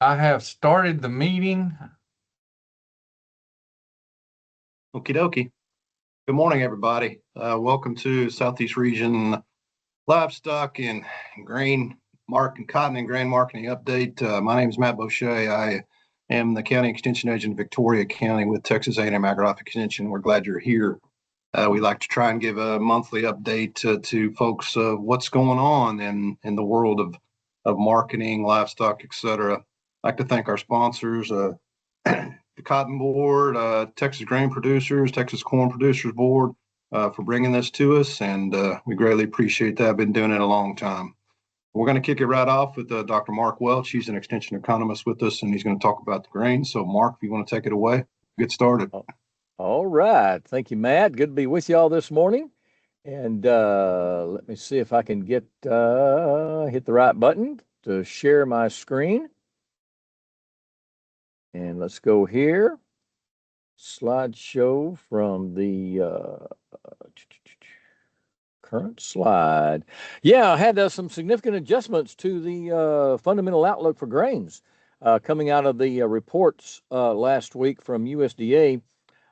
I have started the meeting. Okie dokie. Good morning, everybody. Welcome to Southeast Region Livestock and Cotton and Grain Marketing Update. My name is Matt Beauchesne. I am the County Extension Agent in Victoria County with Texas A&M Agricultural Extension. We're glad you're here. We like to try and give a monthly update to folks of what's going on in the world of marketing, livestock, etc. I'd like to thank our sponsors, the Cotton Board, Texas Grain Producers, Texas Corn Producers Board, for bringing this to us, and we greatly appreciate that. I've been doing it a long time. We're going to kick it right off with Dr. Mark Welch. He's an extension economist with us, and he's going to talk about the grain. So, Mark, if you want to take it away, get started. All right. Thank you, Matt. Good to be with you all this morning. And let me see if I can hit the right button to share my screen. And let's go here. Slideshow from the current slide. Yeah, I had some significant adjustments to the fundamental outlook for grains coming out of the reports last week from USDA.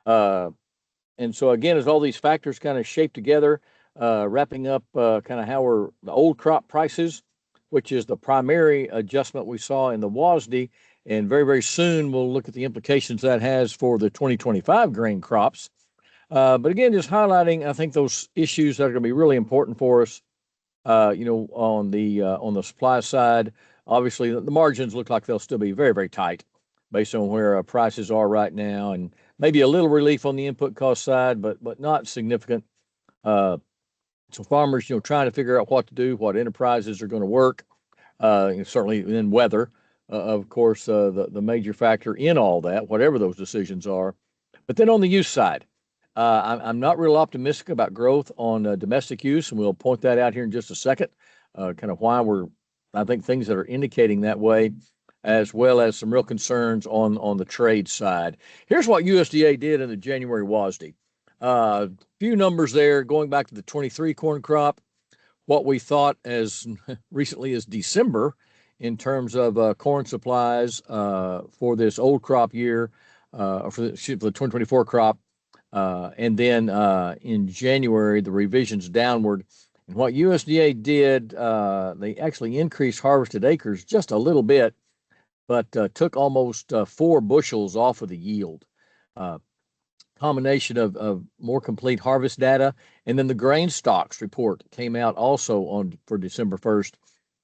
And so again, as all these factors kind of shape together, wrapping up kind of how the old crop prices, which is the primary adjustment we saw in the WASDE. And very, very soon, we'll look at the implications that has for the 2025 grain crops. But again, just highlighting, I think, those issues that are going to be really important for us, on the supply side. Obviously, the margins look like they'll still be very, very tight based on where prices are right now, and maybe a little relief on the input cost side, but not significant. So farmers, trying to figure out what to do, what enterprises are going to work, certainly in weather. Of course, the major factor in all that, whatever those decisions are. But then on the use side, I'm not real optimistic about growth on domestic use, and we'll point that out here in just a second, kind of why I think things that are indicating that way, as well as some real concerns on the trade side. Here's what USDA did in the January WASDE. Few numbers there going back to the 23 corn crop, what we thought as recently as December, in terms of corn supplies for this old crop year, for the 2024 crop. And then in January, the revisions downward. And what USDA did, they actually increased harvested acres just a little bit, but took almost 4 bushels off of the yield. Combination of more complete harvest data. And then the grain stocks report came out also for December 1st.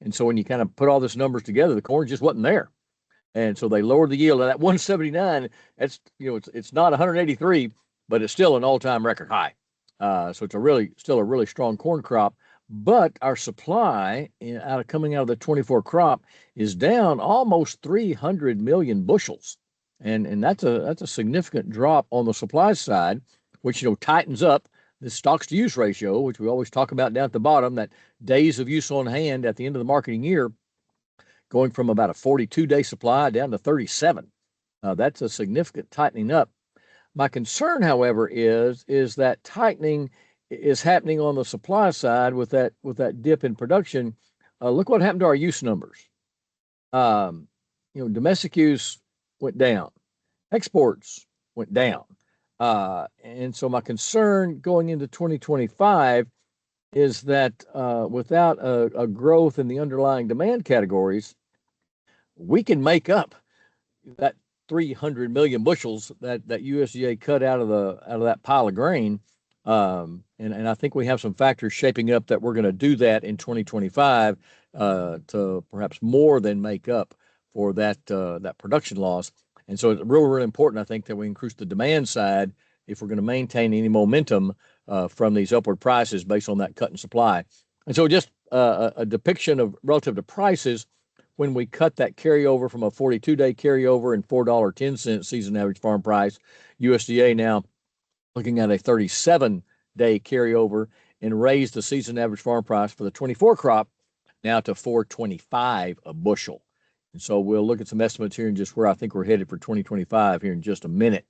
And so when you kind of put all these numbers together, the corn just wasn't there. And so they lowered the yield. And at 179, it's not 183, but it's still an all-time record high. So it's still a really strong corn crop. But our supply coming out of the 24 crop is down almost 300 million bushels. And that's a significant drop on the supply side, which tightens up the stocks to use ratio, which we always talk about down at the bottom, that days of use on hand at the end of the marketing year, going from about a 42-day supply down to 37. That's a significant tightening up. My concern, however, is that tightening is happening on the supply side with that dip in production. Look what happened to our use numbers. Domestic use went down, exports went down. And so my concern going into 2025 is that without a growth in the underlying demand categories, we can make up that 300 million bushels that USDA cut out of that pile of grain. And I think we have some factors shaping up that we're going to do that in 2025 to perhaps more than make up for that production loss. And so it's really, really important, I think, that we increase the demand side if we're going to maintain any momentum from these upward prices based on that cut in supply. And so just a depiction of relative to prices, when we cut that carryover from a 42-day carryover and $4.10 season average farm price, USDA now looking at a 37-day carryover and raised the season average farm price for the 24 crop now to $4.25 a bushel. And so we'll look at some estimates here and just where I think we're headed for 2025 here in just a minute.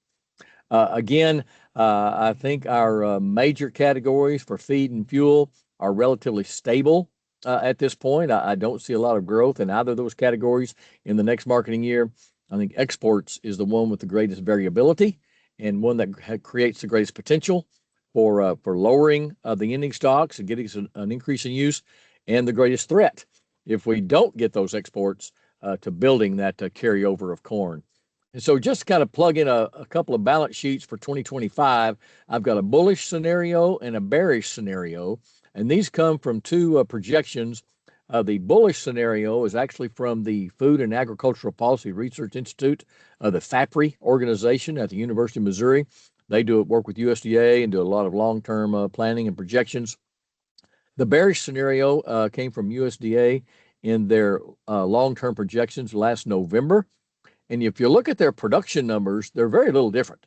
Again, I think our major categories for feed and fuel are relatively stable at this point. I don't see a lot of growth in either of those categories in the next marketing year. I think exports is the one with the greatest variability and one that creates the greatest potential for lowering the ending stocks and getting an increase in use, and the greatest threat if we don't get those exports to building that carryover of corn. And so just to kind of plug in a couple of balance sheets for 2025, I've got a bullish scenario and a bearish scenario, and these come from two projections. The bullish scenario is actually from the Food and Agricultural Policy Research Institute, the FAPRI organization at the University of Missouri. They do work with USDA and do a lot of long-term planning and projections. The bearish scenario came from USDA in their long-term projections last November. And if you look at their production numbers, they're very little different.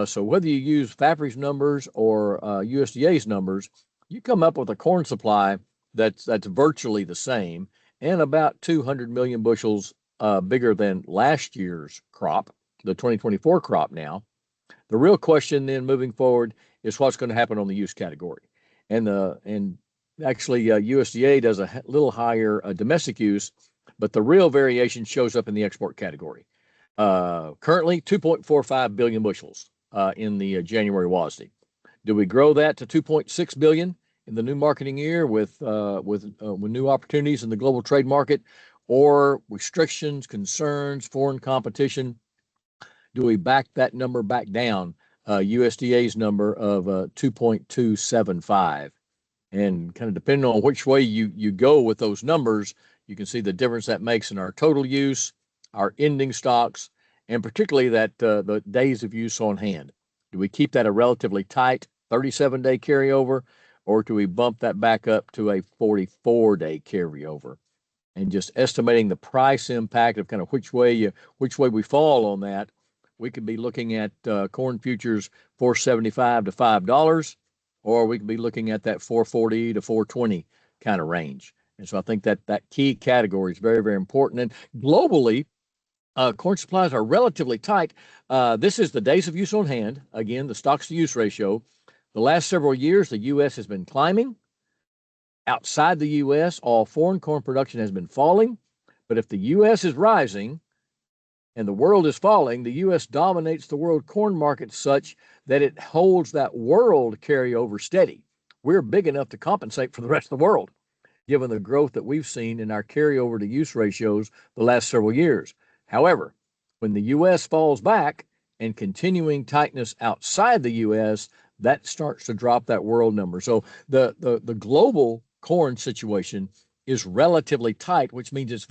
So whether you use FAPRI's numbers or USDA's numbers, you come up with a corn supply that's virtually the same and about 200 million bushels bigger than last year's crop, the 2024 crop now. The real question then moving forward is what's going to happen on the use category. And actually USDA does a little higher domestic use, but the real variation shows up in the export category. Currently 2.45 billion bushels in the January WASDE. Do we grow that to 2.6 billion in the new marketing year with new opportunities in the global trade market, or restrictions, concerns, foreign competition? Do we back that number back down, USDA's number of 2.275? And kind of depending on which way you go with those numbers, you can see the difference that makes in our total use, our ending stocks, and particularly that the days of use on hand. Do we keep that a relatively tight 37-day carryover, or do we bump that back up to a 44-day carryover? And just estimating the price impact of kind of which way we fall on that, we could be looking at corn futures $4.75 to $5, or we could be looking at that $4.40 to $4.20 kind of range. And so I think that key category is very, very important. And globally, corn supplies are relatively tight. This is the days of use on hand. Again, the stocks to use ratio. The last several years, the U.S. has been climbing. Outside the U.S., all foreign corn production has been falling. But if the U.S. is rising and the world is falling, the U.S. dominates the world corn market such that it holds that world carryover steady. We're big enough to compensate for the rest of the world, given the growth that we've seen in our carryover to use ratios the last several years. However, when the U.S. falls back and continuing tightness outside the U.S., that starts to drop that world number. So the global corn situation is relatively tight, which means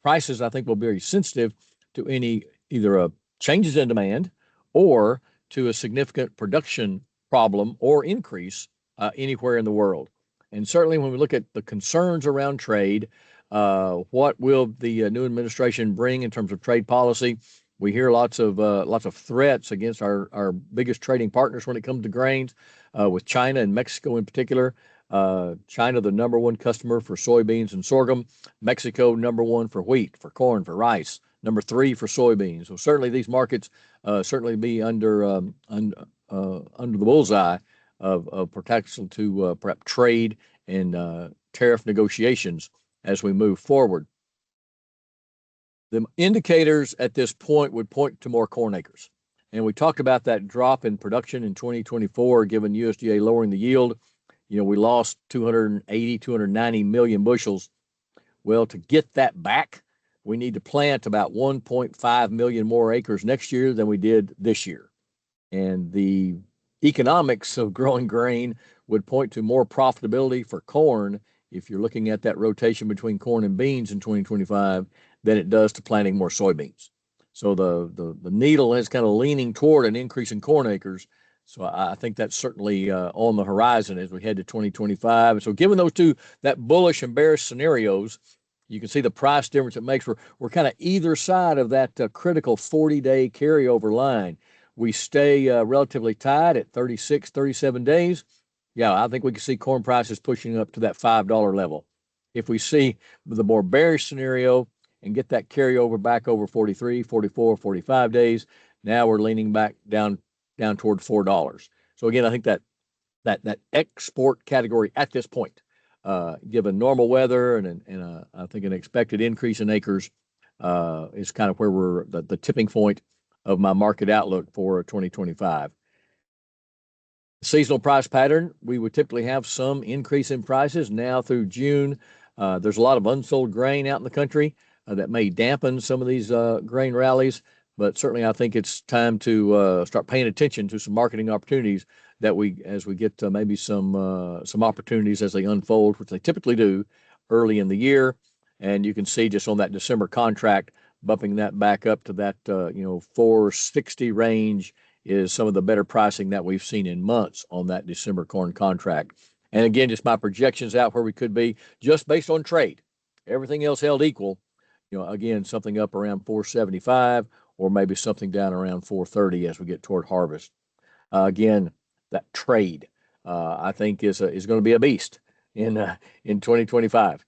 prices, I think, will be very sensitive to any either changes in demand or to a significant production problem or increase anywhere in the world. And certainly when we look at the concerns around trade, what will the new administration bring in terms of trade policy? We hear lots of threats against our biggest trading partners when it comes to grains, with China and Mexico in particular. China, the number one customer for soybeans and sorghum. Mexico, number one for wheat, for corn, for rice. Number three for soybeans. So certainly these markets certainly be under the bullseye of protection to perhaps trade and tariff negotiations as we move forward. The indicators at this point would point to more corn acres. And we talked about that drop in production in 2024, given USDA lowering the yield. We lost 290 million bushels. Well, to get that back, we need to plant about 1.5 million more acres next year than we did this year. And the economics of growing grain would point to more profitability for corn if you're looking at that rotation between corn and beans in 2025 than it does to planting more soybeans. So the needle is kind of leaning toward an increase in corn acres. So I think that's certainly on the horizon as we head to 2025. And so given those two, that bullish and bearish scenarios, you can see the price difference it makes. We're kind of either side of that critical 40-day carryover line. We stay relatively tight at 36, 37 days. Yeah, I think we can see corn prices pushing up to that $5 level. If we see the more bearish scenario and get that carryover back over 43, 44, 45 days, now we're leaning back down toward $4. So again, I think that export category at this point given normal weather and I think an expected increase in acres, is kind of where we're the tipping point of my market outlook for 2025. Seasonal price pattern, we would typically have some increase in prices now through June. There's a lot of unsold grain out in the country that may dampen some of these grain rallies, but certainly I think it's time to start paying attention to some marketing opportunities that as we get maybe some opportunities as they unfold, which they typically do early in the year. And you can see just on that December contract, bumping that back up to that 460 range is some of the better pricing that we've seen in months on that December corn contract. And again, just my projections out where we could be just based on trade. Everything else held equal, again, something up around 475 or maybe something down around 430 as we get toward harvest. Again, that trade, I think is going to be a beast in 2025.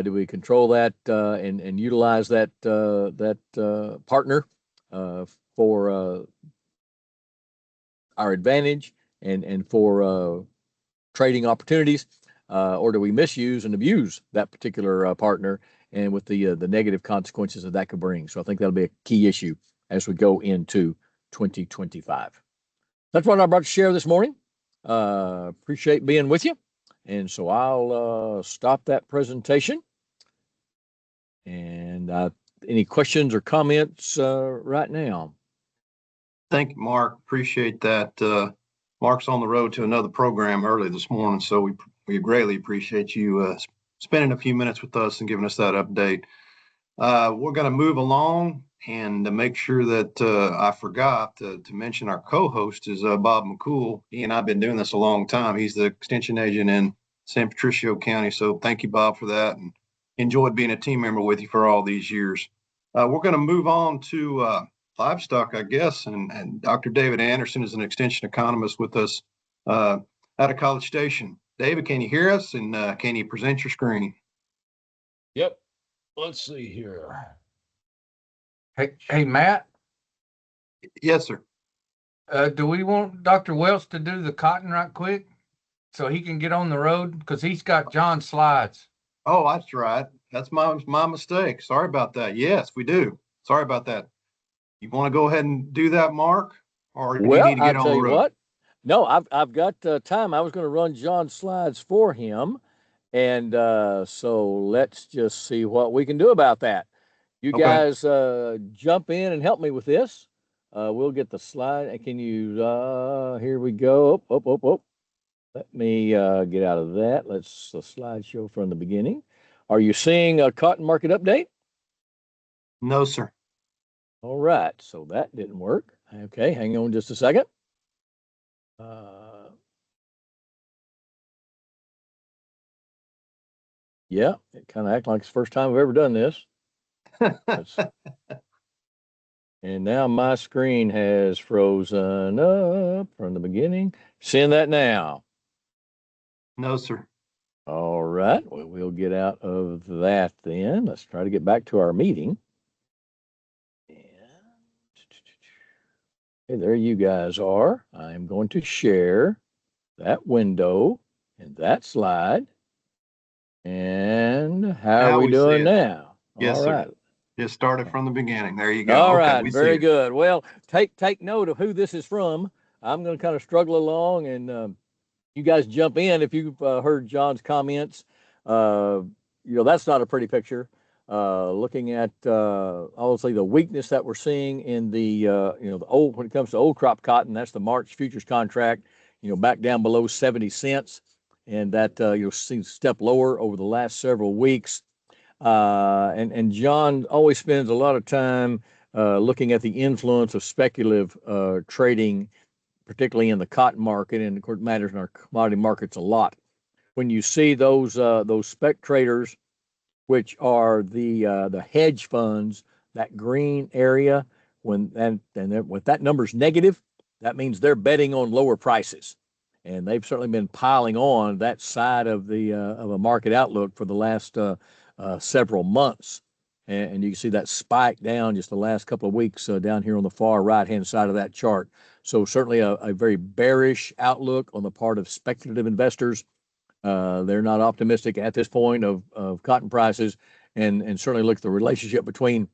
Do we control that and utilize that partner for our advantage and for trading opportunities, or do we misuse and abuse that particular partner and with the negative consequences that could bring? So I think that'll be a key issue as we go into 2025. That's what I'm about to share this morning. Appreciate being with you. And so I'll stop that presentation. And any questions or comments right now? Thank you, Mark. Appreciate that. Mark's on the road to another program early this morning, so we greatly appreciate you spending a few minutes with us and giving us that update. We're going to move along, and to make sure that I forgot to mention our co-host is Bob McCool. He and I have been doing this a long time. He's the extension agent in San Patricio County, so thank you, Bob, for that, and enjoyed being a team member with you for all these years. We're going to move on to livestock, I guess, and Dr. David Anderson is an extension economist with us out of College Station. David, can you hear us, and can you present your screen? Yep. Let's see here. Hey, Matt, Yes, sir. do we want Dr. Welch to do the cotton right quick so he can get on the road? Because he's got John's slides. Oh, that's right. That's my mistake. Sorry about that. Yes, we do. Sorry about that. You want to go ahead and do that, Mark, or do you need to get on the road? What? No, I've got time. I was going to run John's slides for him, and so let's just see what we can do about that. You guys jump in and help me with this. We'll get the slide. Can you? Here we go. Oh. Let me get out of that. Let's the slideshow from the beginning. Are you seeing a cotton market update? No, sir. All right, so that didn't work. Okay, hang on just a second. Yeah, it kind of acts like it's the first time I've ever done this. And now my screen has frozen up from the beginning. Seeing that now? No, sir. All right, well, we'll get out of that then. Let's try to get back to our meeting. Okay, there you guys are. I'm going to share that window and that slide. And how are we doing now? Yes, all right. Sir. Just started from the beginning. There you go. All right, very good. Well, take note of who this is from. I'm going to kind of struggle along, and you guys jump in if you've heard John's comments. That's not a pretty picture. Looking at obviously the weakness that we're seeing in the when it comes to old crop cotton, that's the March futures contract, back down below 70 cents, and that you'll see step lower over the last several weeks. And John always spends a lot of time looking at the influence of speculative trading, particularly in the cotton market, and of course it matters in our commodity markets a lot. When you see those spec traders, which are the hedge funds, that green area, when that number's negative, that means they're betting on lower prices, and they've certainly been piling on that side of a market outlook for the last several months, and you can see that spike down just the last couple of weeks down here on the far right-hand side of that chart. So certainly a very bearish outlook on the part of speculative investors. They're not optimistic at this point of cotton prices, and certainly look at the relationship between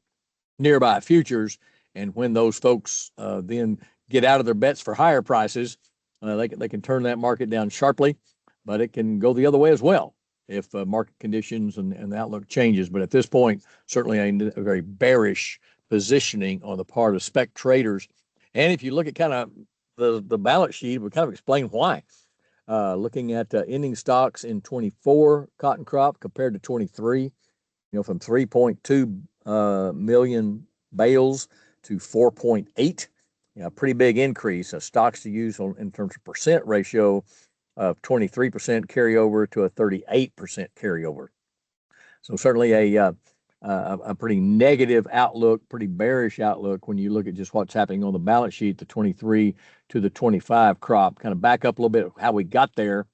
nearby futures, and when those folks then get out of their bets for higher prices, they can turn that market down sharply, but it can go the other way as well if market conditions and the outlook changes. But at this point, certainly a very bearish positioning on the part of spec traders. And if you look at kind of the balance sheet, we kind of explain why. Looking at ending stocks in 24 cotton crop compared to 23, from 3.2 million bales to 4.8, pretty big increase. Stocks to use in terms of percent ratio of 23% carryover to a 38% carryover. So certainly a pretty negative outlook, pretty bearish outlook when you look at just what's happening on the balance sheet, the 23 to the 25 crop. Kind of back up a little bit how we got there.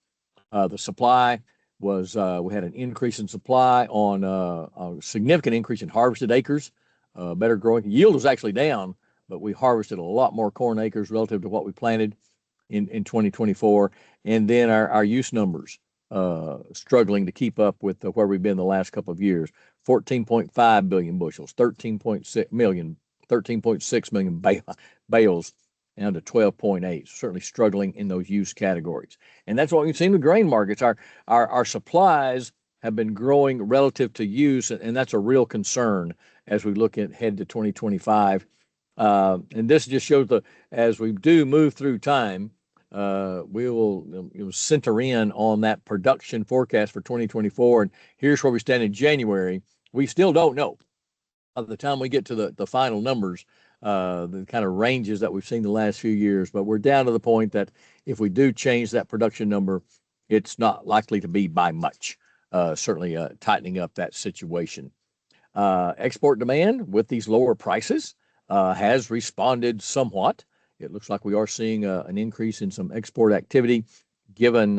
The supply was we had an increase in supply on a significant increase in harvested acres, better growing. Yield was actually down, but we harvested a lot more corn acres relative to what we planted in 2024. And then our use numbers struggling to keep up with where we've been the last couple of years. 14.5 billion bushels, 13.6 million bales, down to 12.8. Certainly struggling in those use categories. And that's what we've seen with grain markets. Our supplies have been growing relative to use, and that's a real concern as we look ahead to 2025. And this just shows as we do move through time, we will center in on that production forecast for 2024. And here's where we stand in January. We still don't know by the time we get to the final numbers, the kind of ranges that we've seen the last few years. But we're down to the point that if we do change that production number, it's not likely to be by much, certainly tightening up that situation. Export demand with these lower prices has responded somewhat. It looks like we are seeing an increase in some export activity given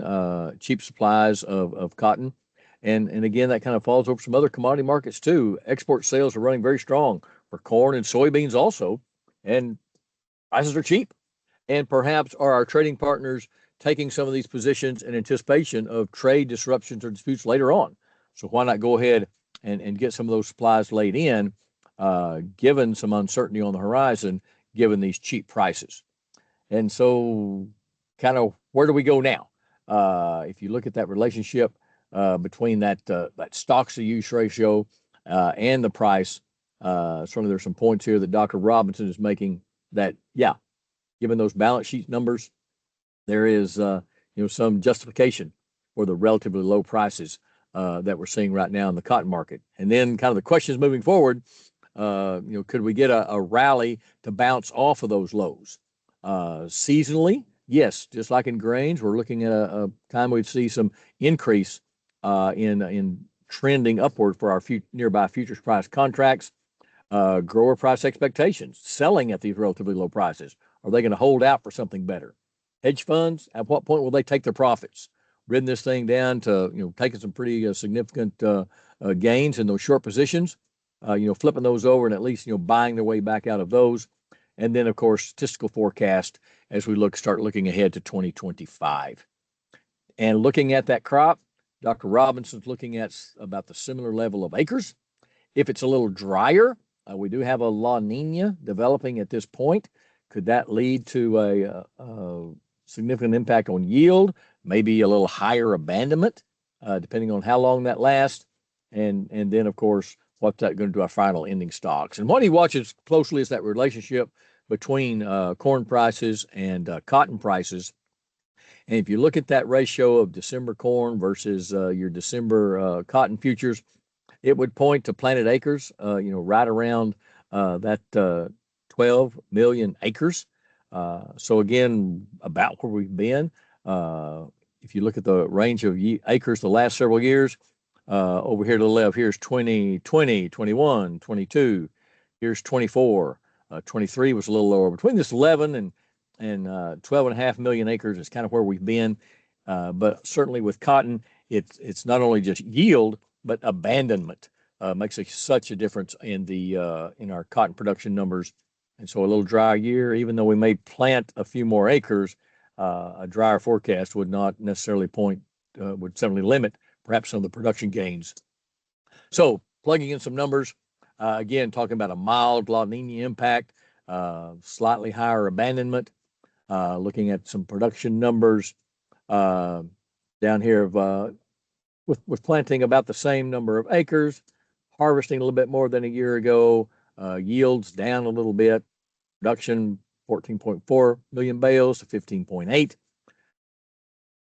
cheap supplies of cotton. And again, that kind of falls over some other commodity markets too. Export sales are running very strong for corn and soybeans also, and prices are cheap. And perhaps are our trading partners taking some of these positions in anticipation of trade disruptions or disputes later on? So why not go ahead and get some of those supplies laid in, given some uncertainty on the horizon, given these cheap prices? And so kind of where do we go now? If you look at that relationship between that stocks to use ratio and the price, certainly there's some points here that Dr. Robinson is making that, given those balance sheet numbers, there is some justification for the relatively low prices that we're seeing right now in the cotton market. And then kind of the questions moving forward, could we get a rally to bounce off of those lows? Seasonally, yes, just like in grains, we're looking at a time we'd see some increase in trending upward for our nearby futures price contracts. Grower price expectations, selling at these relatively low prices. Are they going to hold out for something better? Hedge funds, at what point will they take their profits? Ridden this thing down to, taking some pretty significant gains in those short positions, flipping those over and at least, buying their way back out of those. And then, of course, statistical forecast as we start looking ahead to 2025. And looking at that crop, Dr. Robinson's looking at about the similar level of acres. If it's a little drier, we do have a La Nina developing at this point. Could that lead to a significant impact on yield, maybe a little higher abandonment, depending on how long that lasts? And then, of course, what's that going to do our final ending stocks? And what he watches closely is that relationship between corn prices and cotton prices. And if you look at that ratio of December corn versus your December cotton futures, it would point to planted acres, right around that 12 million acres. So again, about where we've been. If you look at the range of acres the last several years, over here to the left, here's 2020, 21, 22. Here's 24. 23 was a little lower. Between this 11 and 12.5 million acres is kind of where we've been. But certainly with cotton, it's not only just yield, but abandonment makes such a difference in our cotton production numbers. And so a little drier year, even though we may plant a few more acres, a drier forecast would not necessarily point would certainly limit perhaps some of the production gains. So plugging in some numbers, again, talking about a mild La Nina impact, slightly higher abandonment, looking at some production numbers down here of with planting about the same number of acres, harvesting a little bit more than a year ago, yields down a little bit, production 14.4 million bales to 15.8,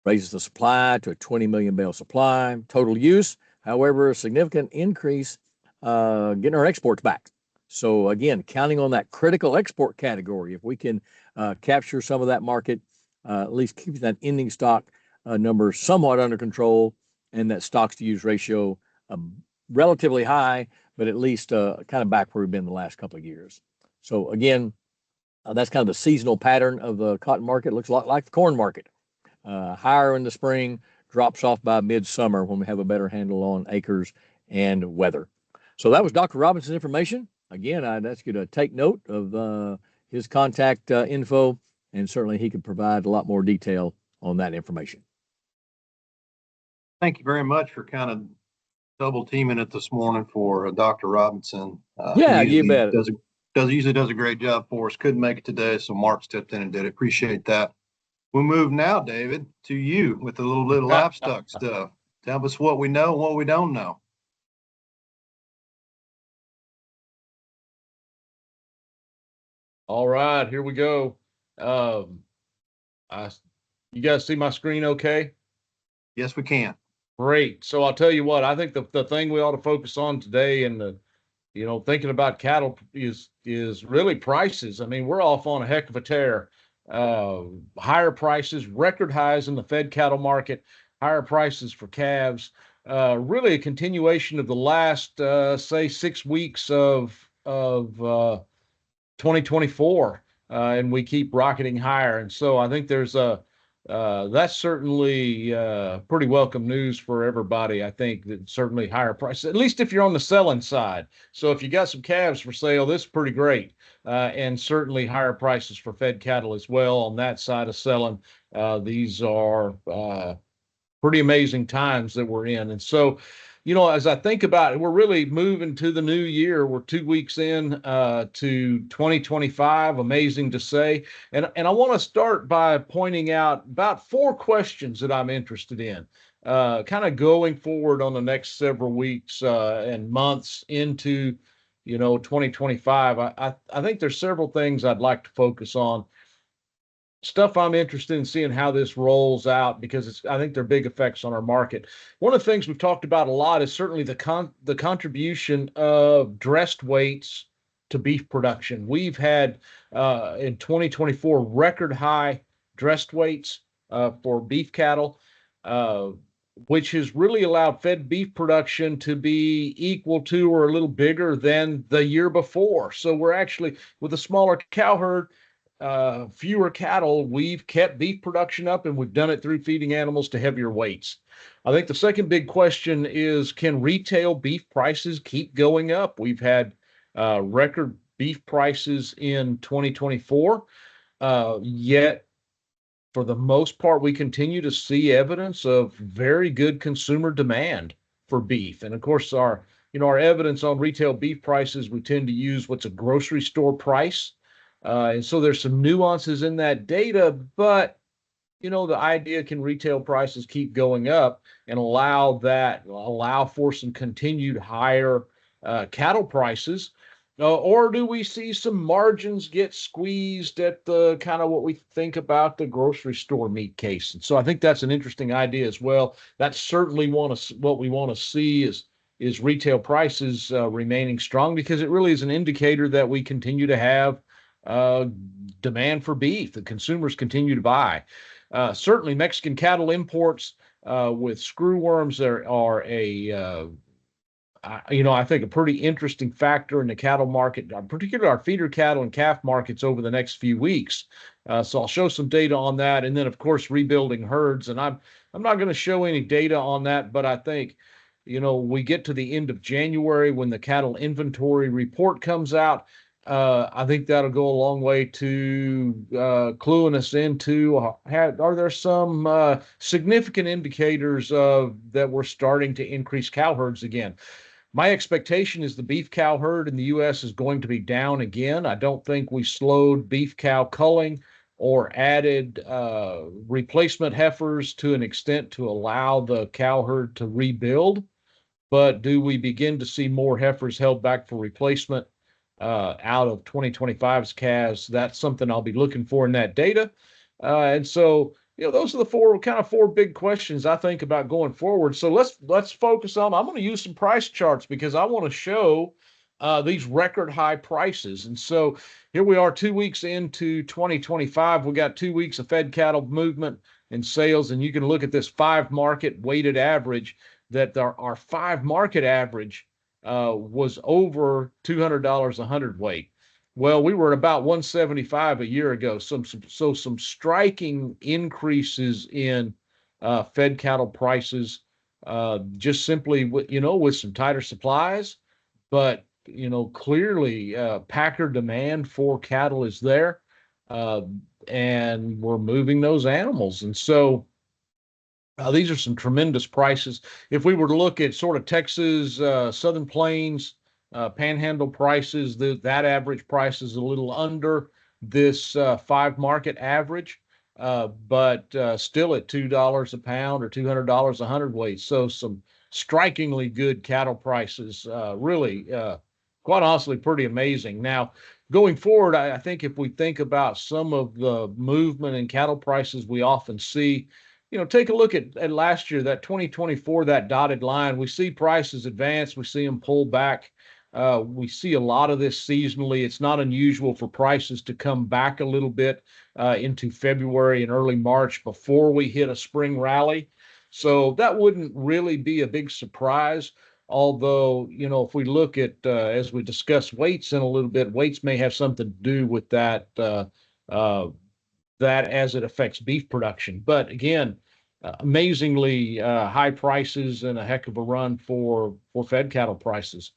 raises the supply to a 20 million bale supply. Total use, however, a significant increase getting our exports back. So again, counting on that critical export category, if we can capture some of that market, at least keep that ending stock number somewhat under control, and that stocks to use ratio relatively high, but at least kind of back where we've been the last couple of years. So again, that's kind of the seasonal pattern of the cotton market. It looks a lot like the corn market. Higher in the spring, drops off by midsummer when we have a better handle on acres and weather. So that was Dr. Robinson's information. Again, I'd ask you to take note of his contact info, and certainly he could provide a lot more detail on that information. Thank you very much for kind of double teaming it this morning for Dr. Robinson. Yeah, you bet. Usually does a great job for us. Couldn't make it today, so Mark stepped in and did it. Appreciate that. We'll move now, David, to you with a little bit of livestock stuff. Tell us what we know and what we don't know. All right, here we go. You guys see my screen okay? Yes, we can. Great. So I'll tell you what, I think the thing we ought to focus on today and thinking about cattle is really prices. I mean, we're off on a heck of a tear. Higher prices, record highs in the fed cattle market, higher prices for calves, really a continuation of the last, say 6 weeks of 2024. And we keep rocketing higher. And so I think that's certainly pretty welcome news for everybody. I think that certainly higher prices, at least if you're on the selling side. So if you got some calves for sale, this is pretty great. And certainly higher prices for fed cattle as well on that side of selling. These are pretty amazing times that we're in. And so, as I think about it, we're really moving to the new year. We're 2 weeks in to 2025. Amazing to say. And I want to start by pointing out about 4 questions that I'm interested in, kind of going forward on the next several weeks and months into 2025. I think there's several things I'd like to focus on. Stuff I'm interested in seeing how this rolls out, because I think there are big effects on our market. One of the things we've talked about a lot is certainly the contribution of dressed weights to beef production. We've had in 2024 record high dressed weights for beef cattle, which has really allowed fed beef production to be equal to or a little bigger than the year before. So we're actually, with a smaller cow herd, fewer cattle, we've kept beef production up, and we've done it through feeding animals to heavier weights. I think the second big question is, can retail beef prices keep going up? We've had record beef prices in 2024, yet for the most part, we continue to see evidence of very good consumer demand for beef. And of course, our evidence on retail beef prices, we tend to use what's a grocery store price. And so there's some nuances in that data, but the idea, can retail prices keep going up and allow for some continued higher cattle prices, or do we see some margins get squeezed at the kind of what we think about the grocery store meat case? And so I think that's an interesting idea as well. That's certainly what we want to see is retail prices remaining strong, because it really is an indicator that we continue to have demand for beef. The consumers continue to buy. Certainly Mexican cattle imports with screwworms are I think a pretty interesting factor in the cattle market, particularly our feeder cattle and calf markets over the next few weeks. So I'll show some data on that. And then of course, rebuilding herds. And I'm not going to show any data on that, but I think, we get to the end of January when the cattle inventory report comes out. I think that'll go a long way to cluing us into are there some significant indicators of that we're starting to increase cow herds again. My expectation is the beef cow herd in the U.S. is going to be down again. I don't think we slowed beef cow culling or added replacement heifers to an extent to allow the cow herd to rebuild. But do we begin to see more heifers held back for replacement out of 2025's calves? That's something I'll be looking for in that data. And so, those are the four big questions I think about going forward. So let's focus on. I'm going to use some price charts because I want to show these record high prices. And so here we are, 2 weeks into 2025. We got 2 weeks of fed cattle movement and sales, and you can look at this 5 market weighted average. That our 5 market average was over $200 a hundredweight. Well, we were at about 175 a year ago. Some striking increases in fed cattle prices, just simply with some tighter supplies, but clearly packer demand for cattle is there, and we're moving those animals, and so. These are some tremendous prices. If we were to look at sort of Texas, Southern Plains, Panhandle prices, that average price is a little under this 5 market average, but still at $2 a pound or $200 a hundredweight. So some strikingly good cattle prices, really, quite honestly, pretty amazing. Now, going forward, I think if we think about some of the movement in cattle prices we often see, take a look at last year, that 2024, that dotted line. We see prices advance. We see them pull back. We see a lot of this seasonally. It's not unusual for prices to come back a little bit into February and early March before we hit a spring rally. So that wouldn't really be a big surprise. Although, if we look at, as we discuss weights in a little bit, weights may have something to do with that, that as it affects beef production. But again, amazingly high prices and a heck of a run for fed cattle prices.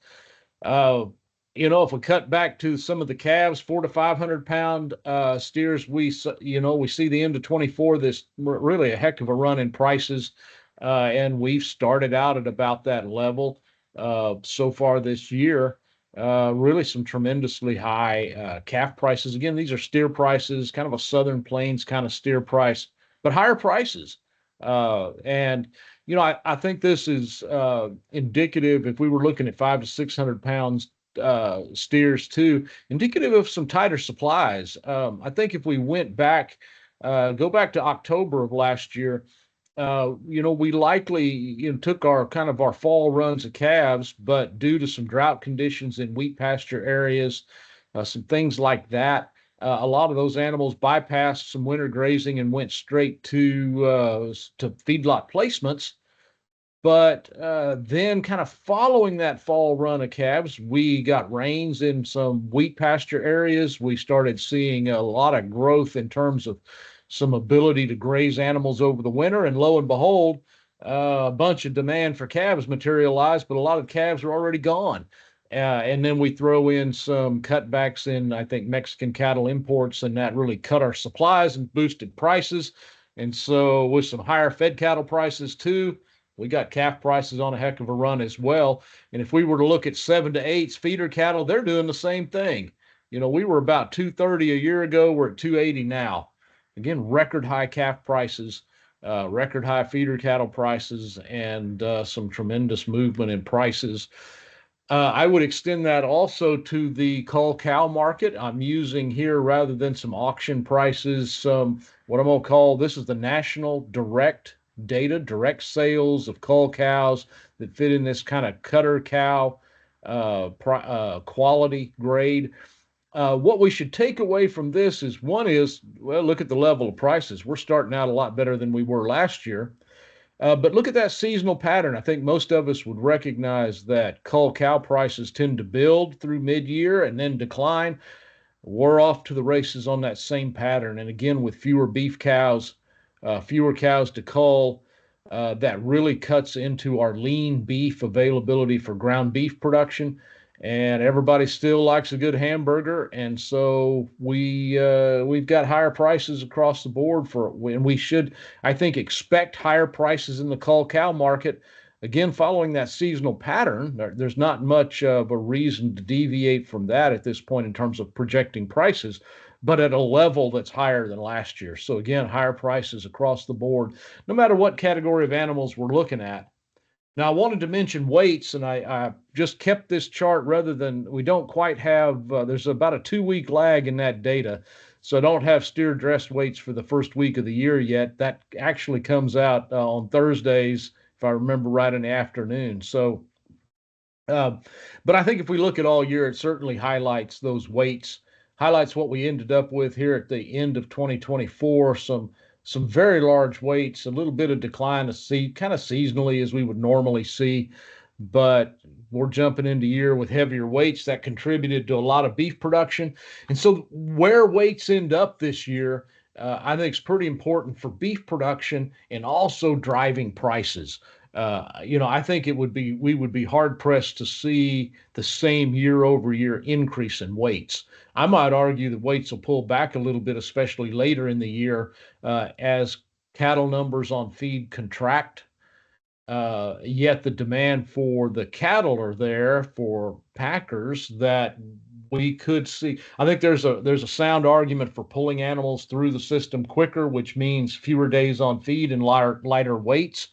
If we cut back to some of the calves, 400 to 500 pound steers, we see the end of 24, this really a heck of a run in prices. And we've started out at about that level so far this year. Really some tremendously high calf prices. Again, these are steer prices, kind of a Southern Plains kind of steer price, but higher prices. And I think this is indicative, if we were looking at 500 to 600 pounds steers too, indicative of some tighter supplies. I think if we went back, go back to October of last year, we likely took our fall runs of calves, but due to some drought conditions in wheat pasture areas, some things like that, a lot of those animals bypassed some winter grazing and went straight to feedlot placements. But then kind of following that fall run of calves, we got rains in some wheat pasture areas. We started seeing a lot of growth in terms of some ability to graze animals over the winter. And lo and behold, a bunch of demand for calves materialized, but a lot of calves are already gone. And then we throw in some cutbacks in, I think, Mexican cattle imports, and that really cut our supplies and boosted prices. And so with some higher fed cattle prices too, we got calf prices on a heck of a run as well. And if we were to look at 7 to 8 feeder cattle, they're doing the same thing. We were about 230 a year ago. We're at 280 now. Again, record high calf prices, record high feeder cattle prices, and some tremendous movement in prices. I would extend that also to the cull cow market. I'm using here, rather than some auction prices, some what I'm going to call, this is the national direct data, direct sales of cull cows that fit in this kind of cutter cow quality grade. What we should take away from this is, look at the level of prices. We're starting out a lot better than we were last year. But look at that seasonal pattern. I think most of us would recognize that cull cow prices tend to build through mid-year and then decline. We're off to the races on that same pattern. And again, with fewer beef cows, fewer cows to cull, that really cuts into our lean beef availability for ground beef production. and everybody still likes a good hamburger. And so we've got higher prices across the board and we should, I think, expect higher prices in the cull cow market. Again, following that seasonal pattern, there's not much of a reason to deviate from that at this point in terms of projecting prices, but at a level that's higher than last year. So again, higher prices across the board, no matter what category of animals we're looking at. Now, I wanted to mention weights, and I just kept this chart rather than we don't quite have, there's about a 2 week lag in that data. So I don't have steer dressed weights for the first week of the year yet. That actually comes out on Thursdays, if I remember right, in the afternoon. So, but I think if we look at all year, it certainly highlights those weights, highlights what we ended up with here at the end of 2024. Some very large weights, a little bit of decline to see kind of seasonally as we would normally see, but we're jumping into year with heavier weights that contributed to a lot of beef production. And so where weights end up this year, I think is pretty important for beef production and also driving prices. I think we would be hard pressed to see the same year over year increase in weights. I might argue that weights will pull back a little bit, especially later in the year as cattle numbers on feed contract. Yet the demand for the cattle are there for packers that we could see. I think there's a sound argument for pulling animals through the system quicker, which means fewer days on feed and lighter weights,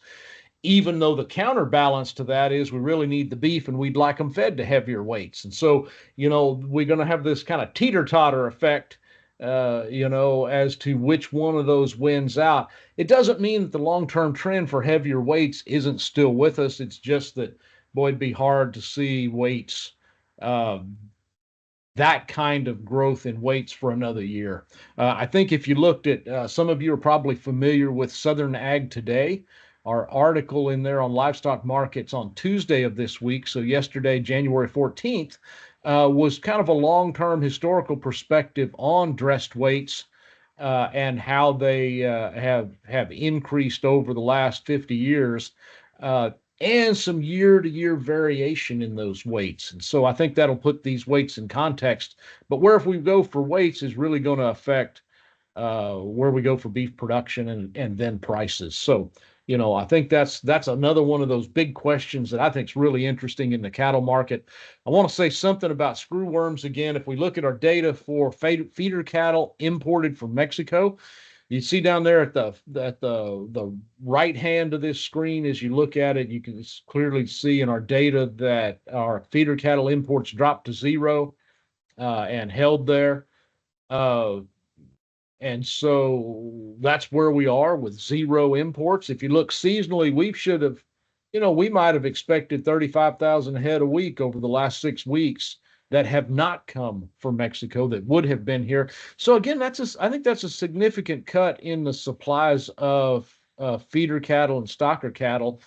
even though the counterbalance to that is we really need the beef and we'd like them fed to heavier weights. And so, we're going to have this kind of teeter-totter effect, as to which one of those wins out. It doesn't mean that the long-term trend for heavier weights isn't still with us. It's just that, boy, it'd be hard to see weights, that kind of growth in weights for another year. I think if you looked at, some of you are probably familiar with Southern Ag Today. Our article in there on livestock markets on Tuesday of this week, so yesterday, January 14th, was kind of a long-term historical perspective on dressed weights and how they have increased over the last 50 years, and some year-to-year variation in those weights. And so I think that'll put these weights in context. But where if we go for weights is really going to affect where we go for beef production and then prices. So, I think that's another one of those big questions that I think is really interesting in the cattle market. I want to say something about screwworms again. If we look at our data for feeder cattle imported from Mexico, you see down there at the right hand of this screen, as you look at it, you can clearly see in our data that our feeder cattle imports dropped to zero and held there. And so that's where we are with zero imports. If you look seasonally, we might have expected 35,000 head a week over the last 6 weeks that have not come from Mexico that would have been here. So again, I think that's a significant cut in the supplies of feeder cattle and stocker cattle.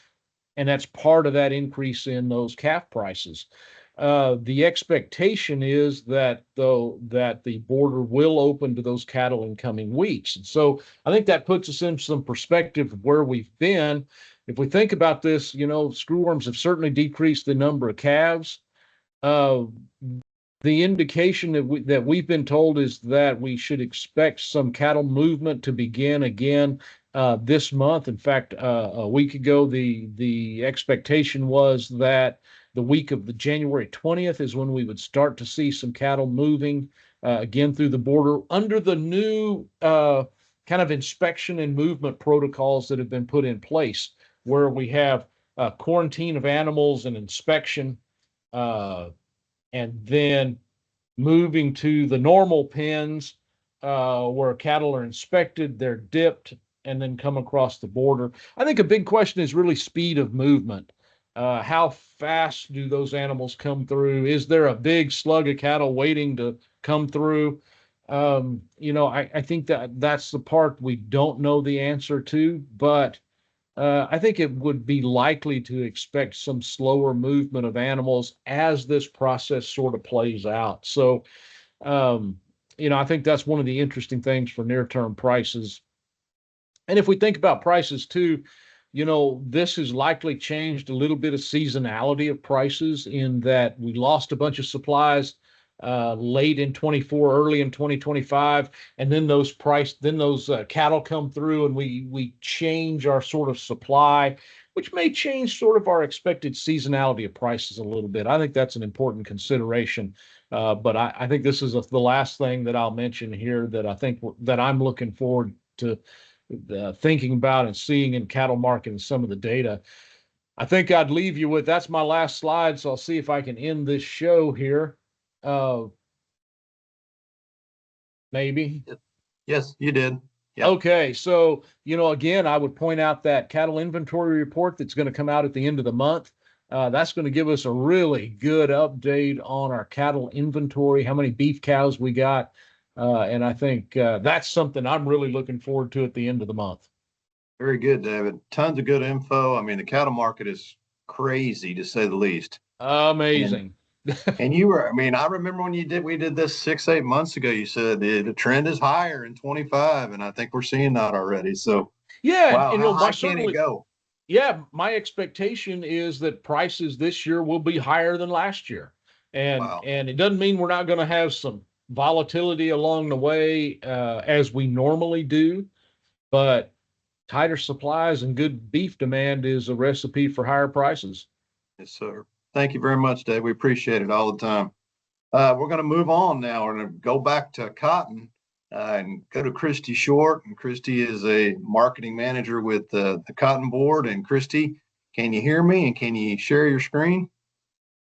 And that's part of that increase in those calf prices. The expectation is that the border will open to those cattle in coming weeks. And so I think that puts us in some perspective of where we've been. If we think about this, screwworms have certainly decreased the number of calves. The indication that we've been told is that we should expect some cattle movement to begin again this month. In fact, a week ago, the expectation was that the week of the January 20th is when we would start to see some cattle moving again through the border under the new kind of inspection and movement protocols that have been put in place, where we have quarantine of animals and inspection, and then moving to the normal pens where cattle are inspected, they're dipped, and then come across the border. I think a big question is really speed of movement. How fast do those animals come through? Is there a big slug of cattle waiting to come through? I think that's the part we don't know the answer to, but I think it would be likely to expect some slower movement of animals as this process sort of plays out. So, I think that's one of the interesting things for near-term prices. And if we think about prices too, this has likely changed a little bit of seasonality of prices in that we lost a bunch of supplies late in 24, early in 2025, and then those cattle come through, and we change our sort of supply, which may change sort of our expected seasonality of prices a little bit. I think that's an important consideration. But I think this is the last thing that I'll mention here that I think that I'm looking forward to thinking about and seeing in cattle market and some of the data. I think I'd leave you with that's my last slide. So I'll see if I can end this show here. Maybe. Yes, you did. Yep. Okay. So, again, I would point out that cattle inventory report that's going to come out at the end of the month. That's going to give us a really good update on our cattle inventory, how many beef cows we got. And I think that's something I'm really looking forward to at the end of the month. Very good, David. Tons of good info. I mean, the cattle market is crazy to say the least. Amazing. And I remember when we did this 6-8 months ago, you said the trend is higher in 25, and I think we're seeing that already. So, yeah, wow, and, how high can it go? Yeah, my expectation is that prices this year will be higher than last year. And it doesn't mean we're not going to have some volatility along the way as we normally do, but tighter supplies and good beef demand is a recipe for higher prices. Yes, sir. Thank you very much, Dave. We appreciate it all the time. We're going to move on now. We're going to go back to cotton and go to Christy Short. And Christy is a marketing manager with the Cotton Board. And Christy, can you hear me? And can you share your screen?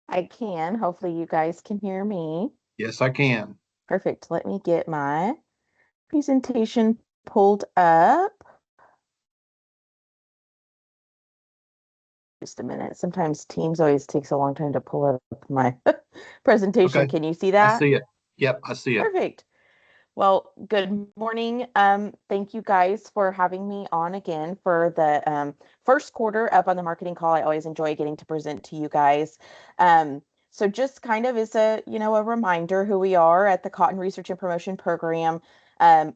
I can. Hopefully you guys can hear me. Yes, I can. Perfect. Let me get my presentation pulled up. Just a minute. Sometimes Teams always takes a long time to pull up my presentation. Okay. Can you see that? I see it. Yep, I see it. Perfect. Well, good morning. Thank you guys for having me on again for the first quarter up on the marketing call. I always enjoy getting to present to you guys. So just kind of as a reminder who we are at the Cotton Research and Promotion Program.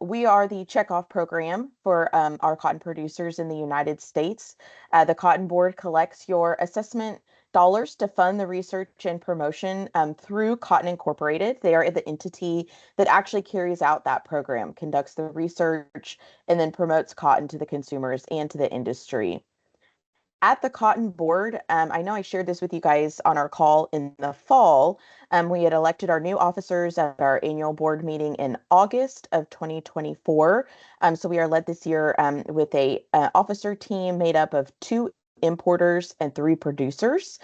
We are the checkoff program for our cotton producers in the United States. The Cotton Board collects your assessment dollars to fund the research and promotion through Cotton Incorporated. They are the entity that actually carries out that program, conducts the research, and then promotes cotton to the consumers and to the industry. At the Cotton Board, I know I shared this with you guys on our call in the fall. We had elected our new officers at our annual board meeting in August of 2024. So we are led this year with a officer team made up of 2 importers and 3 producers.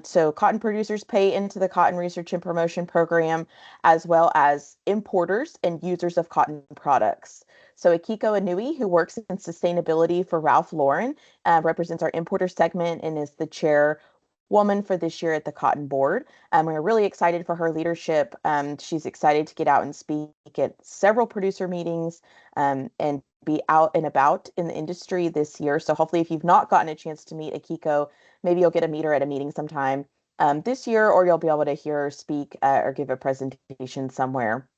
So cotton producers pay into the Cotton Research and Promotion Program, as well as importers and users of cotton products. So Akiko Inui, who works in sustainability for Ralph Lauren, represents our importer segment and is the chairwoman for this year at the Cotton Board. We're really excited for her leadership. She's excited to get out and speak at several producer meetings and be out and about in the industry this year. So hopefully if you've not gotten a chance to meet Akiko, maybe you'll get to meet her at a meeting sometime this year, or you'll be able to hear her speak or give a presentation somewhere.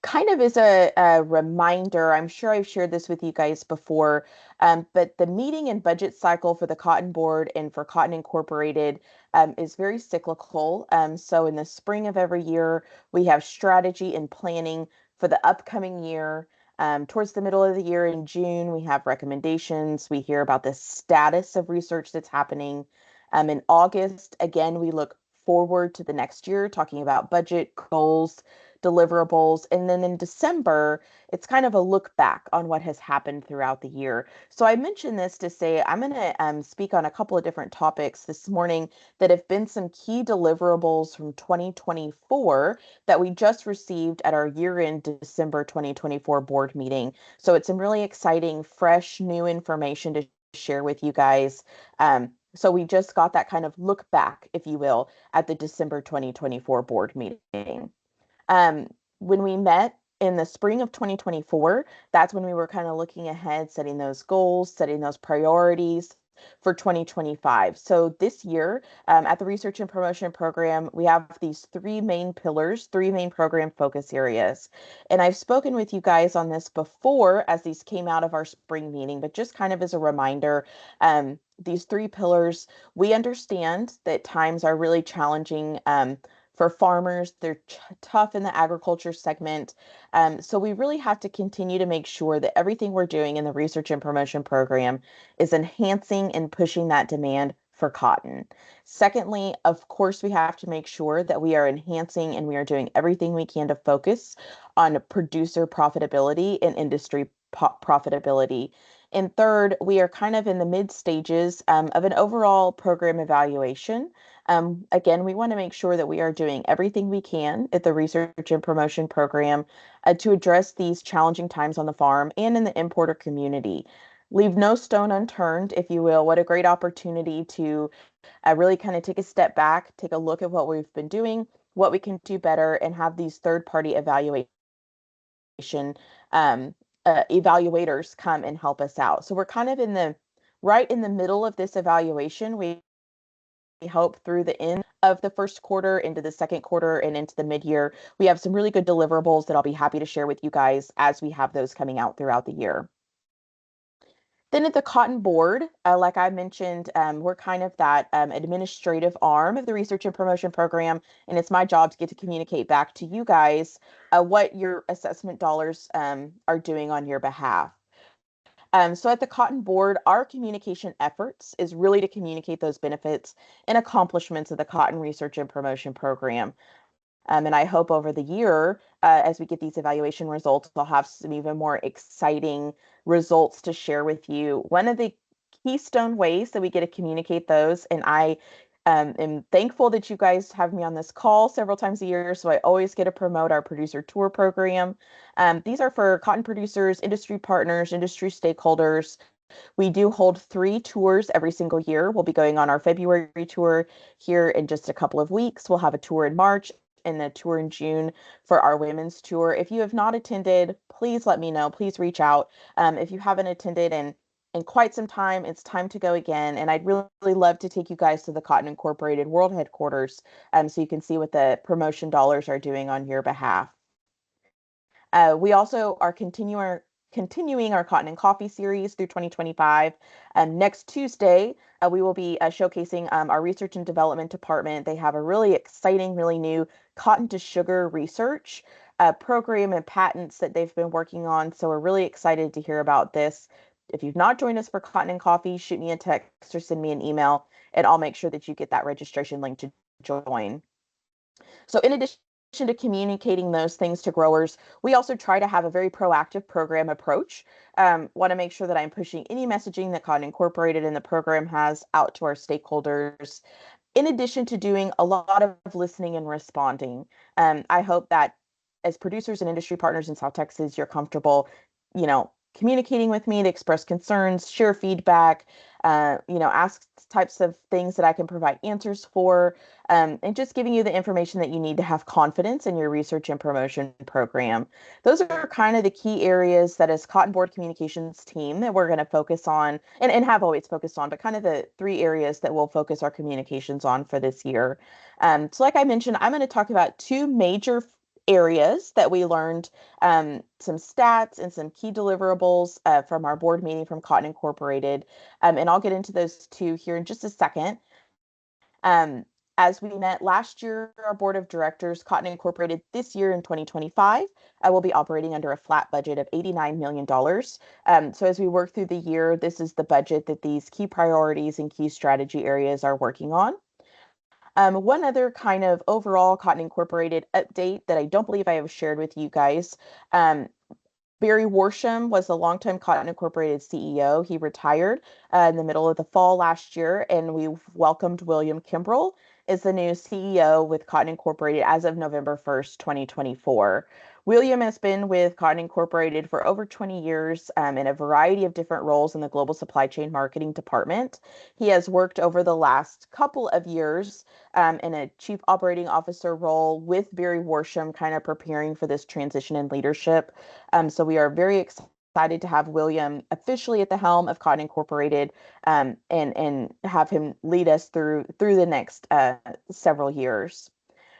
Kind of as a reminder, I'm sure I've shared this with you guys before, but the meeting and budget cycle for the Cotton Board and for Cotton Incorporated is very cyclical. So in the spring of every year, we have strategy and planning for the upcoming year. Towards the middle of the year in June, we have recommendations. We hear about the status of research that's happening. In August, again, we look forward to the next year, talking about budget goals, deliverables. And then in December, it's kind of a look back on what has happened throughout the year. So I mentioned this to say I'm going to speak on a couple of different topics this morning that have been some key deliverables from 2024 that we just received at our year-end December 2024 board meeting. So it's some really exciting, fresh, new information to share with you guys. So we just got that kind of look back, if you will, at the December 2024 board meeting. When we met in the spring of 2024, that's when we were kind of looking ahead, setting those goals, setting those priorities, for 2025. So this year, at the Research and Promotion Program, we have these three main pillars, three main program focus areas. And I've spoken with you guys on this before as these came out of our spring meeting, but just kind of as a reminder, these three pillars, we understand that times are really challenging for farmers. They're tough in the agriculture segment. So we really have to continue to make sure that everything we're doing in the Research and Promotion Program is enhancing and pushing that demand for cotton. Secondly, of course, we have to make sure that we are enhancing and we are doing everything we can to focus on producer profitability and industry profitability. And third, we are kind of in the mid stages of an overall program evaluation. Again, we want to make sure that we are doing everything we can at the Research and Promotion Program to address these challenging times on the farm and in the importer community. Leave no stone unturned, if you will. What a great opportunity to really kind of take a step back, take a look at what we've been doing, what we can do better, and have these third-party evaluation evaluators come and help us out. So we're kind of right in the middle of this evaluation. We hope through the end of the first quarter into the second quarter and into the mid-year, we have some really good deliverables that I'll be happy to share with you guys as we have those coming out throughout the year. Then at the Cotton Board, like I mentioned, we're kind of that administrative arm of the Research and Promotion Program, and it's my job to get to communicate back to you guys what your assessment dollars are doing on your behalf. So at the Cotton Board, our communication efforts is really to communicate those benefits and accomplishments of the Cotton Research and Promotion Program. And I hope over the year, as we get these evaluation results, we'll have some even more exciting results to share with you. One of the keystone ways that we get to communicate those, and I am thankful that you guys have me on this call several times a year, so I always get to promote our producer tour program. These are for cotton producers, industry partners, industry stakeholders. We do hold 3 tours every single year. We'll be going on our February tour here in just a couple of weeks. We'll have a tour in March and a tour in June for our women's tour. If you have not attended, please let me know. Please reach out. If you haven't attended in quite some time, it's time to go again. And I'd really love to take you guys to the Cotton Incorporated World Headquarters so you can see what the promotion dollars are doing on your behalf. We also are continuing our Cotton and Coffee series through 2025. Next Tuesday, we will be showcasing our research and development department. They have a really exciting, really new cotton to sugar research program and patents that they've been working on. So we're really excited to hear about this. If you've not joined us for Cotton and Coffee, shoot me a text or send me an email, and I'll make sure that you get that registration link to join. So in addition to communicating those things to growers, we also try to have a very proactive program approach. Want to make sure that I'm pushing any messaging that Cotton Incorporated in the program has out to our stakeholders, in addition to doing a lot of listening and responding. I hope that as producers and industry partners in South Texas, you're comfortable, communicating with me to express concerns, share feedback, ask types of things that I can provide answers for, and just giving you the information that you need to have confidence in your research and promotion program. Those are kind of the key areas that as Cotton Board Communications team that we're going to focus on and have always focused on, but kind of the 3 areas that we'll focus our communications on for this year. So like I mentioned, I'm going to talk about 2 major areas that we learned, some stats and some key deliverables from our board meeting from Cotton Incorporated. And I'll get into those 2 here in just a second. As we met last year, our board of directors, Cotton Incorporated, this year in 2025, will be operating under a flat budget of $89 million. So as we work through the year, this is the budget that these key priorities and key strategy areas are working on. One other kind of overall Cotton Incorporated update that I don't believe I have shared with you guys. Barry Worsham was the longtime Cotton Incorporated CEO. He retired in the middle of the fall last year, and we welcomed William Kimbrell as the new CEO with Cotton Incorporated as of November 1st, 2024. William has been with Cotton Incorporated for over 20 years in a variety of different roles in the global supply chain marketing department. He has worked over the last couple of years in a chief operating officer role with Barry Worsham, kind of preparing for this transition in leadership. So we are very excited excited to have William officially at the helm of Cotton Incorporated, and have him lead us through the next several years.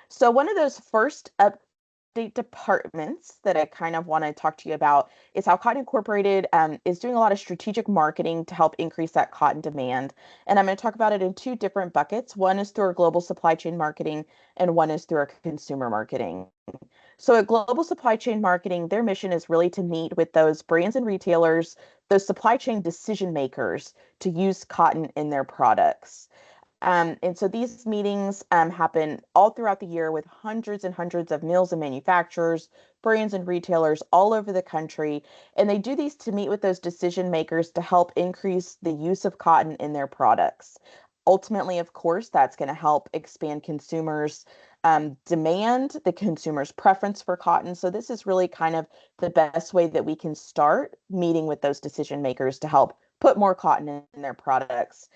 So one of those first update departments that I kind of want to talk to you about is how Cotton Incorporated is doing a lot of strategic marketing to help increase that cotton demand. And I'm going to talk about it in two different buckets. One is through our global supply chain marketing, and one is through our consumer marketing. So at global supply chain marketing, their mission is really to meet with those brands and retailers, those supply chain decision makers, to use cotton in their products. And so these meetings happen all throughout the year with hundreds and hundreds of mills and manufacturers, brands and retailers all over the country. And they do these to meet with those decision makers to help increase the use of cotton in their products. Ultimately, of course, that's going to help expand consumers' demand, the consumer's preference for cotton. So this is really kind of the best way that we can start meeting with those decision makers to help put more cotton in their products.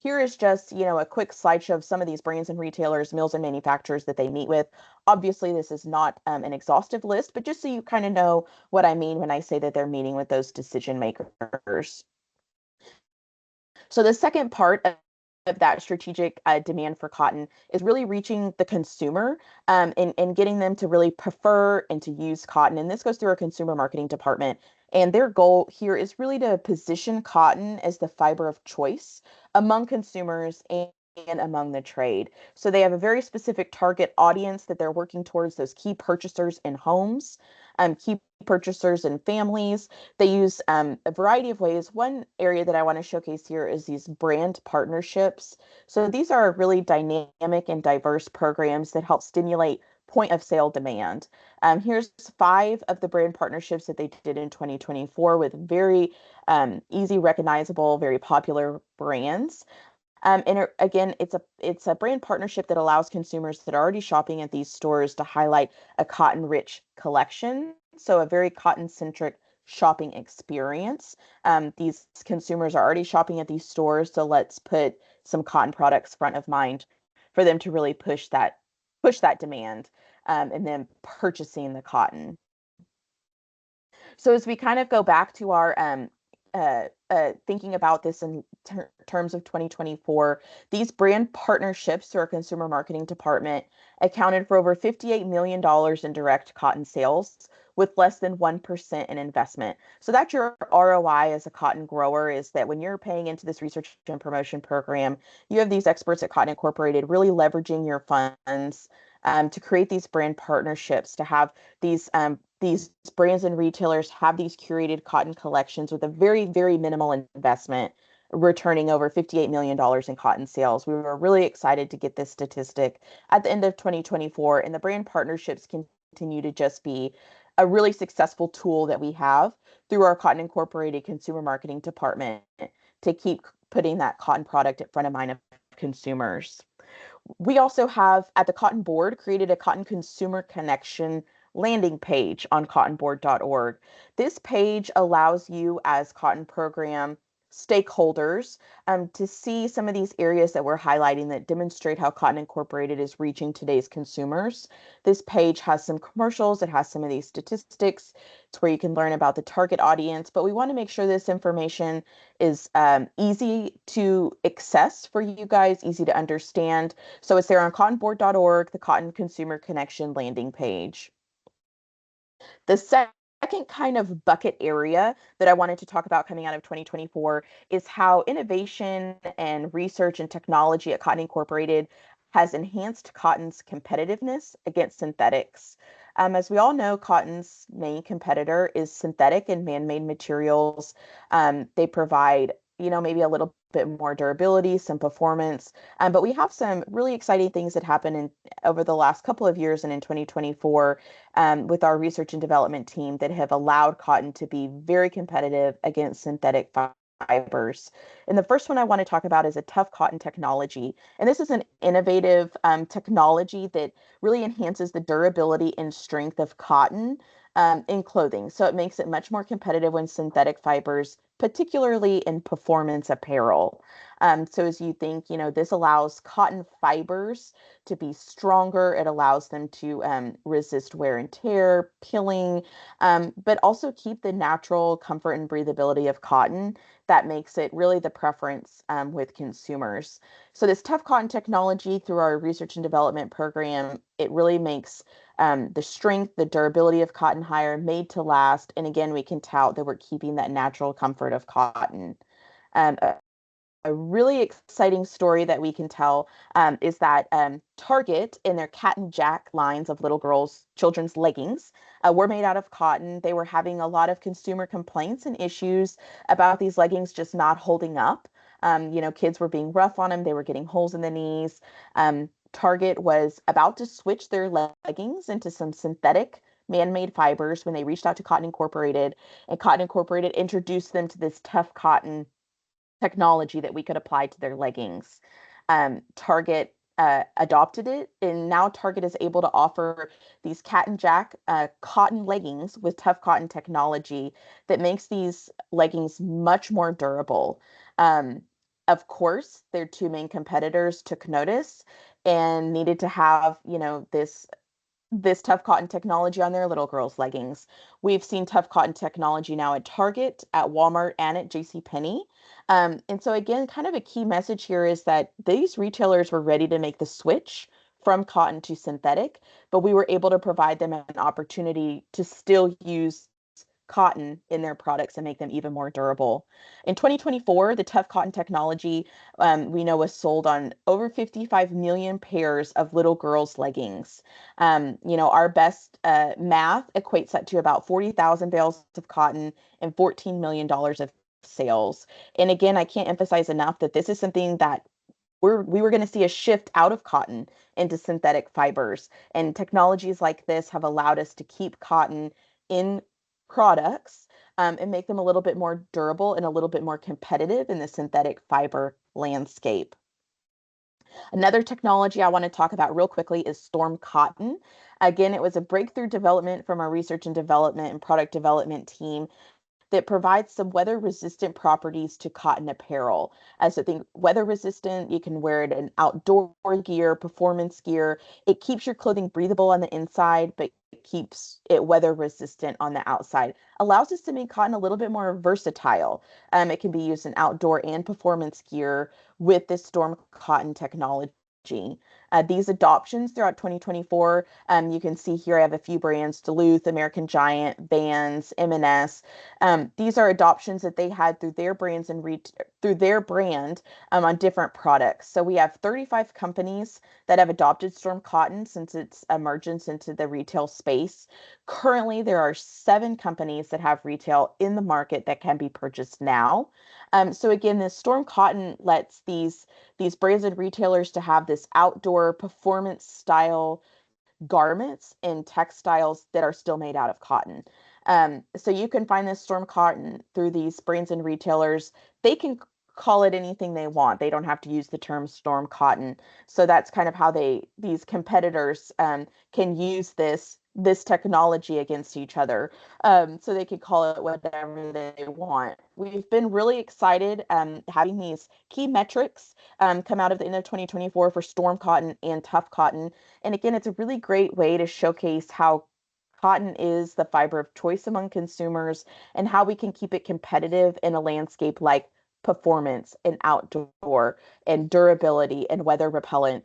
Here is just, a quick slideshow of some of these brands and retailers, mills and manufacturers that they meet with. Obviously, this is not an exhaustive list, but just so you kind of know what I mean when I say that they're meeting with those decision makers. So the second part of that strategic demand for cotton is really reaching the consumer, and getting them to really prefer and to use cotton. And this goes through our consumer marketing department. And their goal here is really to position cotton as the fiber of choice among consumers and among the trade. So they have a very specific target audience that they're working towards, those key purchasers in homes, key purchasers and families. They use a variety of ways. One area that I want to showcase here is these brand partnerships. So these are really dynamic and diverse programs that help stimulate point of sale demand. Here's 5 of the brand partnerships that they did in 2024 with very easy, recognizable, very popular brands. And again, it's a brand partnership that allows consumers that are already shopping at these stores to highlight a cotton-rich collection, so a very cotton-centric shopping experience. These consumers are already shopping at these stores, so let's put some cotton products front of mind for them to really push that demand, and then purchasing the cotton. So as we kind of go back to our thinking about this in terms of 2024, these brand partnerships through our consumer marketing department accounted for over $58 million in direct cotton sales, with less than 1% in investment. So that's your ROI as a cotton grower, is that when you're paying into this research and promotion program, you have these experts at Cotton Incorporated really leveraging your funds to create these brand partnerships, to have these brands and retailers have these curated cotton collections with a very, very minimal investment, returning over $58 million in cotton sales. We were really excited to get this statistic at the end of 2024, and the brand partnerships continue to just be a really successful tool that we have through our Cotton Incorporated consumer marketing department to keep putting that cotton product at front of mind of consumers. We also have, at the Cotton Board, created a Cotton Consumer Connection landing page on cottonboard.org. This page allows you as cotton program stakeholders to see some of these areas that we're highlighting that demonstrate how Cotton Incorporated is reaching today's consumers. This page has some commercials. It has some of these statistics. It's where you can learn about the target audience, but we want to make sure this information is easy to access for you guys, easy to understand. So it's there on cottonboard.org, the Cotton Consumer Connection landing page. The second kind of bucket area that I wanted to talk about coming out of 2024 is how innovation and research and technology at Cotton Incorporated has enhanced cotton's competitiveness against synthetics. As we all know, cotton's main competitor is synthetic and man-made materials. They provide, maybe a little bit more durability, some performance, but we have some really exciting things that happen over the last couple of years and in 2024 with our research and development team that have allowed cotton to be very competitive against synthetic fibers. And the first one I want to talk about is a tough cotton technology. And this is an innovative technology that really enhances the durability and strength of cotton in clothing. So it makes it much more competitive when synthetic fibers particularly in performance apparel. So as you think, this allows cotton fibers to be stronger. It allows them to resist wear and tear, peeling, but also keep the natural comfort and breathability of cotton. That makes it really the preference with consumers. So this tough cotton technology through our research and development program, it really makes the strength, the durability of cotton hire made to last. And again, we can tout that we're keeping that natural comfort of cotton. A really exciting story that we can tell is that Target in their Cat and Jack lines of little girls' children's leggings were made out of cotton. They were having a lot of consumer complaints and issues about these leggings just not holding up. Kids were being rough on them. They were getting holes in the knees. Target was about to switch their leggings into some synthetic man-made fibers when they reached out to Cotton Incorporated, and Cotton Incorporated introduced them to this tough cotton technology that we could apply to their leggings. Target adopted it, and now Target is able to offer these Cat and Jack cotton leggings with tough cotton technology that makes these leggings much more durable. Of course, their two main competitors took notice and needed to have, this tough cotton technology on their little girls' leggings. We've seen tough cotton technology now at Target, at Walmart, and at JCPenney. And so again, kind of a key message here is that these retailers were ready to make the switch from cotton to synthetic, but we were able to provide them an opportunity to still use cotton in their products and make them even more durable. In 2024, the tough cotton technology we know was sold on over 55 million pairs of little girls' leggings. Our best math equates that to about 40,000 bales of cotton and $14 million of sales. And again, I can't emphasize enough that this is something that we were going to see a shift out of cotton into synthetic fibers. And technologies like this have allowed us to keep cotton in products and make them a little bit more durable and a little bit more competitive in the synthetic fiber landscape. Another technology I want to talk about real quickly is Storm Cotton. Again, it was a breakthrough development from our research and development and product development team that provides some weather resistant properties to cotton apparel. As I think weather resistant, you can wear it in outdoor gear, performance gear. It keeps your clothing breathable on the inside, but it keeps it weather resistant on the outside. Allows us to make cotton a little bit more versatile. It can be used in outdoor and performance gear with this Storm Cotton technology. These adoptions throughout 2024, you can see here I have a few brands: Duluth, American Giant, Vans, M&S. These are adoptions that they had through their brands and through their brand on different products. So we have 35 companies that have adopted Storm Cotton since its emergence into the retail space. Currently, there are 7 companies that have retail in the market that can be purchased now. So again, this Storm Cotton lets these brands and retailers to have this outdoor performance style garments and textiles that are still made out of cotton. So you can find this Storm Cotton through these brands and retailers. They can call it anything they want. They don't have to use the term Storm Cotton. So that's kind of how these competitors can use this technology against each other. So they could call it whatever they want. We've been really excited having these key metrics come out of the end of 2024 for Storm Cotton and Tough Cotton. And again, it's a really great way to showcase how cotton is the fiber of choice among consumers and how we can keep it competitive in a landscape like performance and outdoor and durability and weather repellent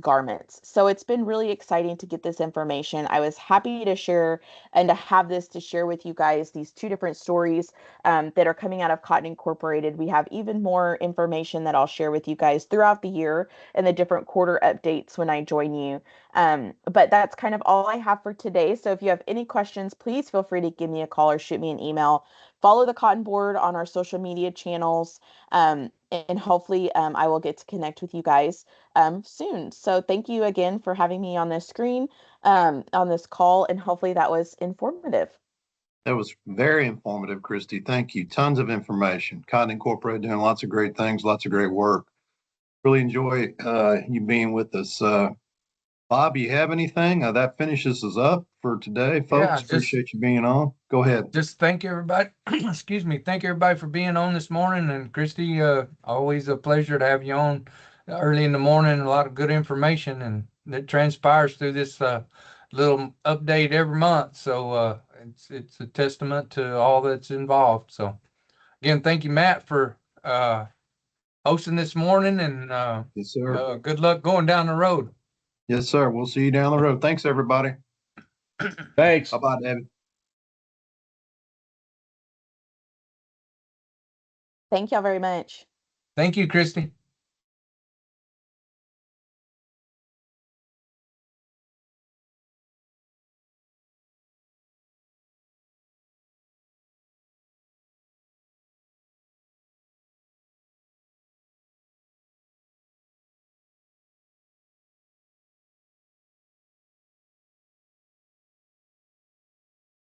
garments. So it's been really exciting to get this information. I was happy to share and to have this to share with you guys these 2 different stories that are coming out of Cotton Incorporated. We have even more information that I'll share with you guys throughout the year and the different quarter updates when I join you. But that's kind of all I have for today. So if you have any questions, please feel free to give me a call or shoot me an email. Follow the Cotton Board on our social media channels, and hopefully I will get to connect with you guys soon. So thank you again for having me on this screen, on this call, and hopefully that was informative. That was very informative, Christy. Thank you. Tons of information. Cotton Incorporated doing lots of great things, lots of great work. Really enjoy you being with us. Bob, you have anything? That finishes us up for for today, Yeah, folks. Appreciate you being on. Go ahead. Just thank everybody. Excuse me. Thank everybody for being on this morning. And Christy, always a pleasure to have you on early in the morning. A lot of good information, and that transpires through this little update every month. So it's a testament to all that's involved. So again, thank you, Matt, for hosting this morning, and Yes, sir. good luck going down the road. Yes, sir. We'll see you down the road. Thanks, everybody. Thanks. Bye-bye, David. Thank y'all very much. Thank you, Christy.